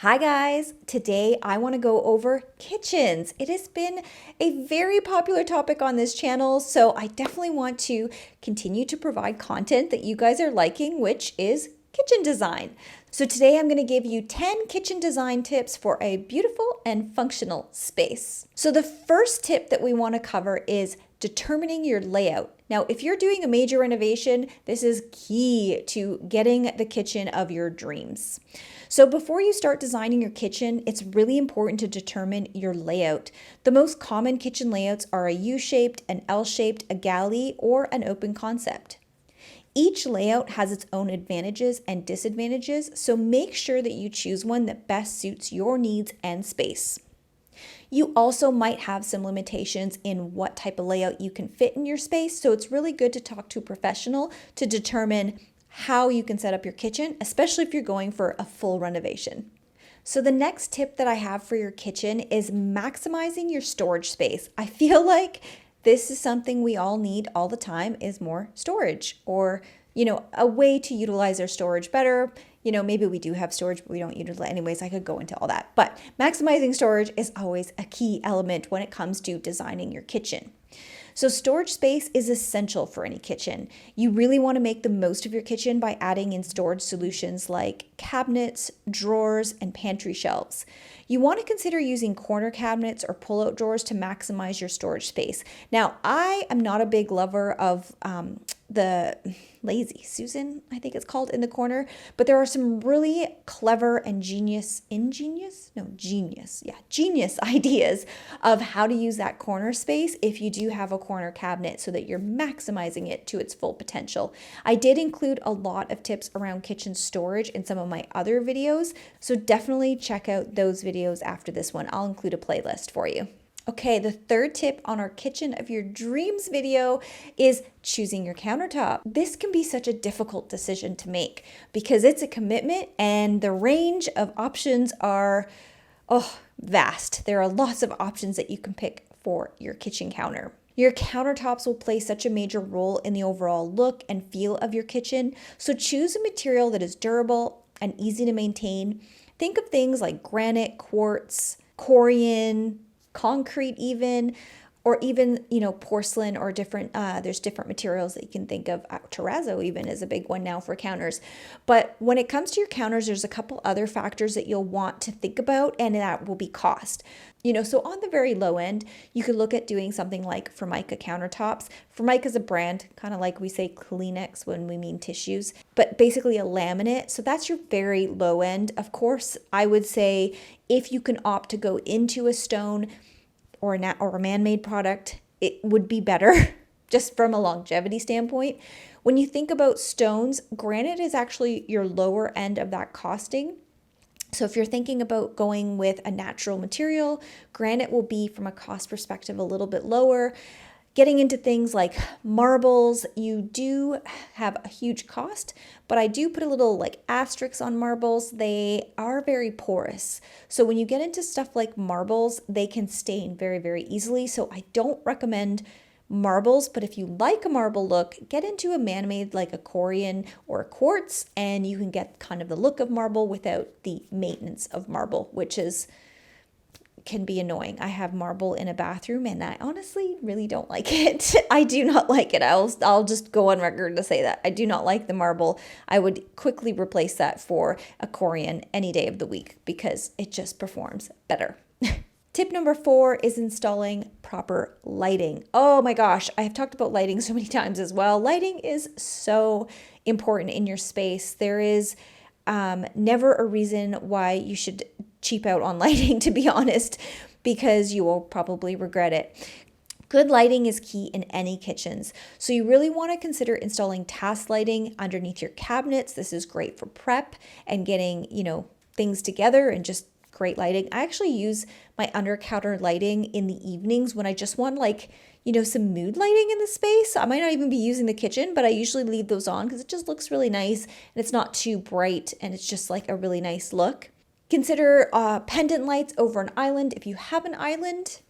Hi guys, today I want to go over kitchens. It has been a very popular topic on this channel, so I definitely want to continue to provide content that you guys are liking, which is kitchen design. So today I'm going to give you 10 kitchen design tips for a beautiful and functional space. So the first tip that we want to cover is determining your layout. Now, if you're doing a major renovation, this is key to getting the kitchen of your dreams. So before you start designing your kitchen, it's really important to determine your layout. The most common kitchen layouts are a U-shaped, an L-shaped, a galley, or an open concept. Each layout has its own advantages and disadvantages, so make sure that you choose one that best suits your needs and space. You also might have some limitations in what type of layout you can fit in your space, so it's really good to talk to a professional to determine how you can set up your kitchen, especially if you're going for a full renovation. So the next tip that I have for your kitchen is maximizing your storage space. I feel like this is something we all need all the time, is more storage, or a way to utilize our storage better. Maybe we do have storage, but we don't utilize it anyways. I could go into all that. But maximizing storage is always a key element when it comes to designing your kitchen. So storage space is essential for any kitchen. You really want to make the most of your kitchen by adding in storage solutions like cabinets, drawers, and pantry shelves. You want to consider using corner cabinets or pull-out drawers to maximize your storage space. Now, I am not a big lover of the Lazy Susan, I think it's called, in the corner, but there are some really clever and genius ideas of how to use that corner space if you do have a corner cabinet so that you're maximizing it to its full potential. I did include a lot of tips around kitchen storage in some of my other videos, so definitely check out those videos after this one. I'll include a playlist for you. Okay, the third tip on our kitchen of your dreams video is choosing your countertop. This can be such a difficult decision to make because it's a commitment and the range of options are vast. There are lots of options that you can pick for your kitchen counter. Your countertops will play such a major role in the overall look and feel of your kitchen, so choose a material that is durable and easy to maintain. Think of things like granite, quartz, corian, concrete even, or even, porcelain or different, there's different materials that you can think of. Terrazzo even is a big one now for counters. But when it comes to your counters, there's a couple other factors that you'll want to think about, and that will be cost. So on the very low end, you could look at doing something like Formica countertops. Formica is a brand, kind of like we say Kleenex when we mean tissues, but basically a laminate. So that's your very low end. Of course, I would say if you can opt to go into a stone or a man-made product, it would be better just from a longevity standpoint. When you think about stones, granite is actually your lower end of that costing. So if you're thinking about going with a natural material, granite will be, from a cost perspective, a little bit lower. Getting into things like marbles, you do have a huge cost, but I do put a little asterisk on marbles. They are very porous. So when you get into stuff like marbles, they can stain very, very easily. So I don't recommend marbles, but if you like a marble look, get into a man-made like a corian or a quartz, and you can get kind of the look of marble without the maintenance of marble, which can be annoying. I have marble in a bathroom and I honestly really don't like it. I do not like it. I'll just go on record to say that. I do not like the marble. I would quickly replace that for a corian any day of the week because it just performs better. Tip number 4 is installing proper lighting. Oh my gosh, I have talked about lighting so many times as well. Lighting is so important in your space. There is never a reason why you should cheap out on lighting, to be honest, because you will probably regret it. Good lighting is key in any kitchens. So you really want to consider installing task lighting underneath your cabinets. This is great for prep and getting, things together and just great lighting. I actually use my under counter lighting in the evenings when I just want some mood lighting in the space. I might not even be using the kitchen, but I usually leave those on because it just looks really nice and it's not too bright and it's just like a really nice look. Consider pendant lights over an island if you have an island.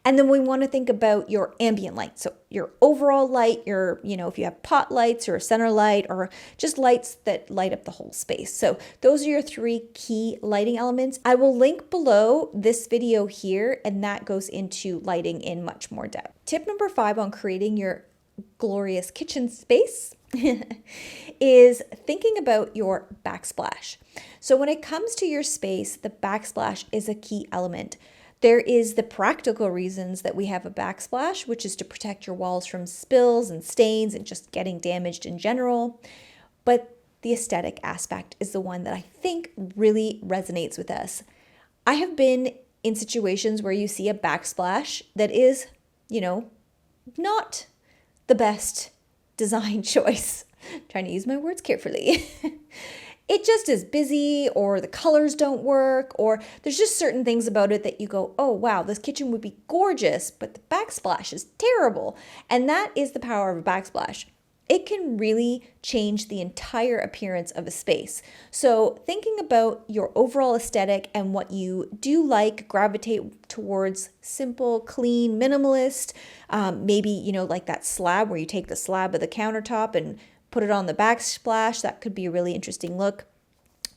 And then we want to think about your ambient light. So your overall light, if you have pot lights or a center light or just lights that light up the whole space. So those are your 3 key lighting elements. I will link below this video here, and that goes into lighting in much more depth. Tip number 5 on creating your glorious kitchen space is thinking about your backsplash. So when it comes to your space, the backsplash is a key element. There is the practical reasons that we have a backsplash, which is to protect your walls from spills and stains and just getting damaged in general. But the aesthetic aspect is the one that I think really resonates with us. I have been in situations where you see a backsplash that is, not the best design choice. I'm trying to use my words carefully. It just is busy, or the colors don't work, or there's just certain things about it that you go, oh wow, this kitchen would be gorgeous, but the backsplash is terrible. And that is the power of a backsplash. It can really change the entire appearance of a space. So thinking about your overall aesthetic and what you do gravitate towards simple, clean, minimalist, maybe, like that slab where you take the slab of the countertop and put it on the backsplash. That could be a really interesting look.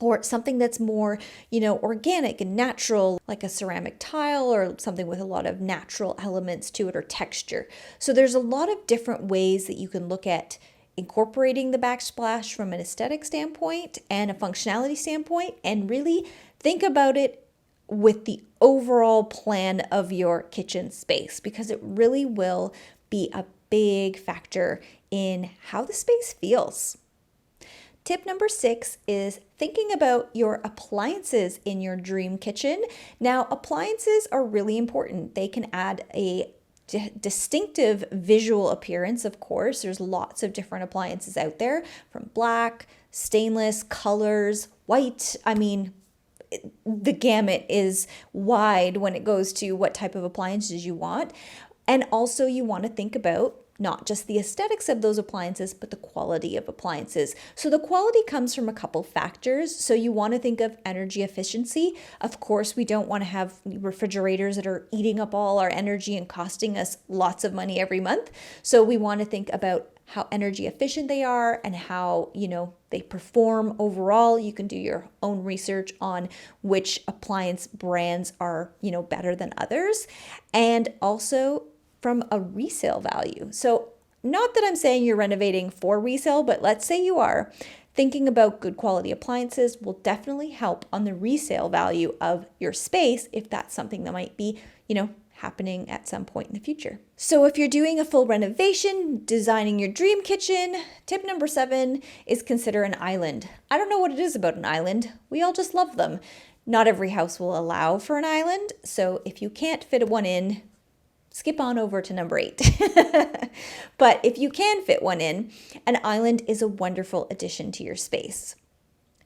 Or something that's more, organic and natural, like a ceramic tile or something with a lot of natural elements to it or texture. So there's a lot of different ways that you can look at incorporating the backsplash from an aesthetic standpoint and a functionality standpoint, and really think about it with the overall plan of your kitchen space, because it really will be a big factor in how the space feels. Tip number 6 is thinking about your appliances in your dream kitchen. Now, appliances are really important. They can add a distinctive visual appearance, of course. There's lots of different appliances out there, from black, stainless, colors, white. The gamut is wide when it goes to what type of appliances you want. And also you want to think about not just the aesthetics of those appliances, but the quality of appliances. So the quality comes from a couple factors. So you want to think of energy efficiency. Of course, we don't want to have refrigerators that are eating up all our energy and costing us lots of money every month. So we want to think about how energy efficient they are and how, they perform overall. You can do your own research on which appliance brands are, better than others. And also from a resale value. So not that I'm saying you're renovating for resale, but let's say you are. Thinking about good quality appliances will definitely help on the resale value of your space if that's something that might be, happening at some point in the future. So if you're doing a full renovation, designing your dream kitchen, tip number 7 is consider an island. I don't know what it is about an island. We all just love them. Not every house will allow for an island. So if you can't fit one in, skip on over to number 8. But if you can fit one in, an island is a wonderful addition to your space.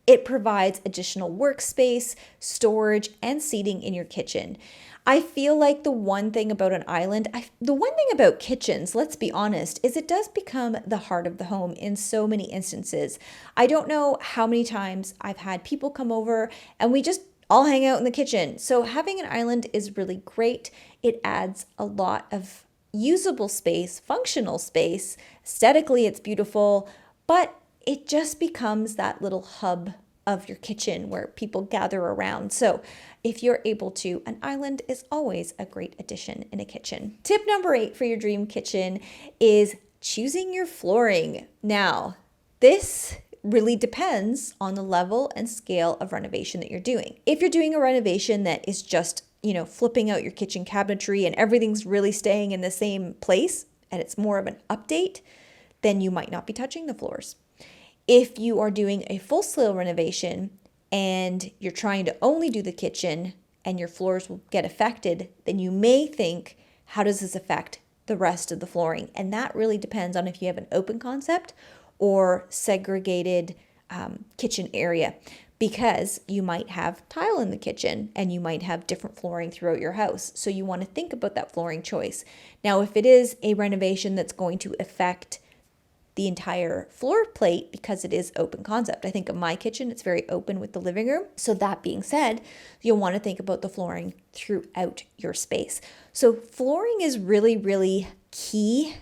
It provides additional workspace, storage, and seating in your kitchen. I feel like the one thing about an island, the one thing about kitchens, let's be honest, is it does become the heart of the home in so many instances. I don't know how many times I've had people come over and we just all hang out in the kitchen. So having an island is really great. It adds a lot of usable space, functional space. Aesthetically, it's beautiful, but it just becomes that little hub of your kitchen where people gather around. So if you're able to, an island is always a great addition in a kitchen. Tip number 8 for your dream kitchen is choosing your flooring. Now, this really depends on the level and scale of renovation that you're doing. If you're doing a renovation that is just, flipping out your kitchen cabinetry and everything's really staying in the same place and it's more of an update, then you might not be touching the floors. If you are doing a full scale renovation and you're trying to only do the kitchen and your floors will get affected, then you may think, how does this affect the rest of the flooring? And that really depends on if you have an open concept or segregated kitchen area, because you might have tile in the kitchen and you might have different flooring throughout your house. So you want to think about that flooring choice. Now, if it is a renovation that's going to affect the entire floor plate because it is open concept. I think of my kitchen, it's very open with the living room. So that being said, you'll want to think about the flooring throughout your space. So flooring is really, really key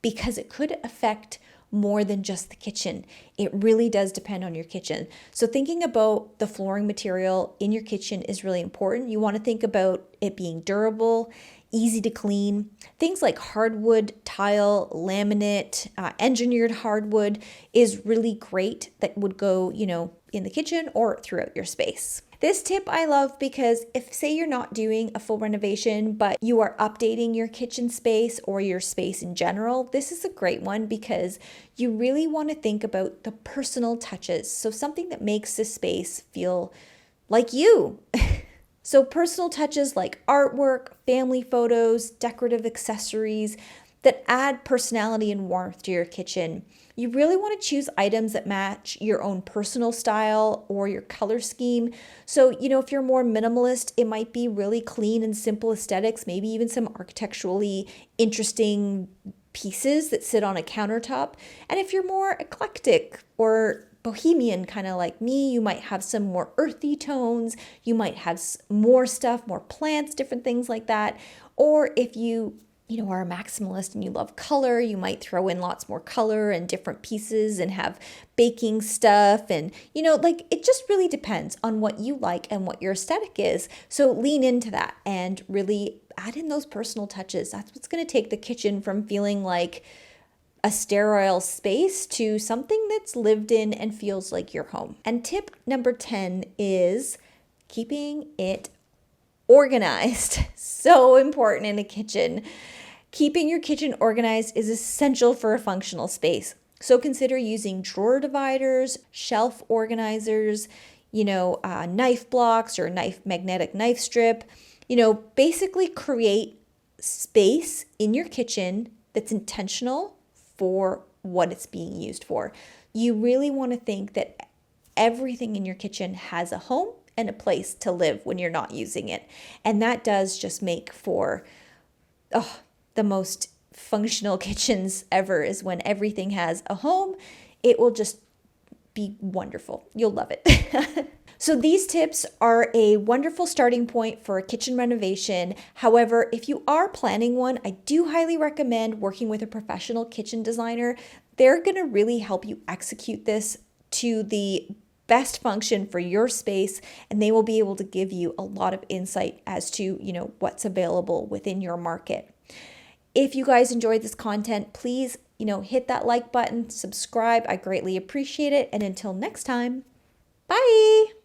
because it could affect more than just the kitchen. It really does depend on your kitchen. So thinking about the flooring material in your kitchen is really important. You want to think about it being durable, easy to clean. Things like hardwood, tile, laminate, engineered hardwood is really great that would go, in the kitchen or throughout your space. This tip I love because if, say, you're not doing a full renovation, but you are updating your kitchen space or your space in general, this is a great one because you really want to think about the personal touches. So something that makes the space feel like you. So personal touches like artwork, family photos, decorative accessories that add personality and warmth to your kitchen. You really want to choose items that match your own personal style or your color scheme. So, if you're more minimalist, it might be really clean and simple aesthetics, maybe even some architecturally interesting pieces that sit on a countertop. And if you're more eclectic or bohemian, kind of like me, you might have some more earthy tones. You might have more stuff, more plants, different things like that. Or if you are a maximalist and you love color, you might throw in lots more color and different pieces and have baking stuff. And, it just really depends on what you like and what your aesthetic is. So lean into that and really add in those personal touches. That's what's going to take the kitchen from feeling like a sterile space to something that's lived in and feels like your home. And tip number 10 is keeping it organized. So important in a kitchen. Keeping your kitchen organized is essential for a functional space. So consider using drawer dividers, shelf organizers, knife blocks or magnetic knife strip. Basically create space in your kitchen that's intentional for what it's being used for. You really want to think that everything in your kitchen has a home and a place to live when you're not using it. And that does just make for the most functional kitchens ever, is when everything has a home. It will just be wonderful. You'll love it. So these tips are a wonderful starting point for a kitchen renovation. However, if you are planning one, I do highly recommend working with a professional kitchen designer. They're going to really help you execute this to the best function for your space, and they will be able to give you a lot of insight as to, what's available within your market. If you guys enjoyed this content, please, hit that like button, subscribe. I greatly appreciate it. And until next time, bye.